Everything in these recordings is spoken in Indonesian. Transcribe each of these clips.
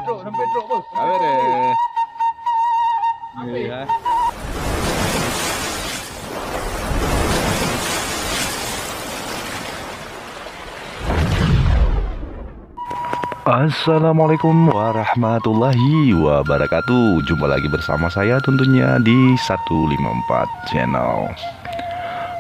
Sampai truk bos. Awe deh. Iya. Assalamualaikum warahmatullahi wabarakatuh. Jumpa lagi bersama saya tentunya di 154 channel.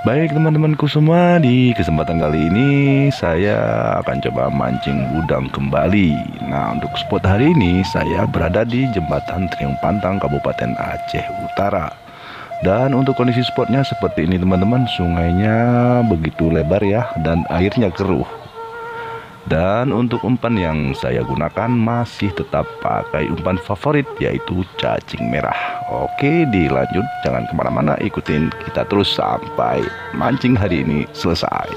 Baik teman-temanku semua, di kesempatan kali ini saya akan coba mancing udang kembali. Nah, untuk spot hari ini saya berada di Jembatan Triung Pantang, Kabupaten Aceh Utara. Dan untuk kondisi spotnya seperti ini teman-teman, sungainya begitu lebar ya, dan airnya keruh. Dan untuk umpan yang saya gunakan masih tetap pakai umpan favorit, yaitu cacing merah. Oke, dilanjut, jangan kemana-mana, ikutin kita terus sampai mancing hari ini selesai.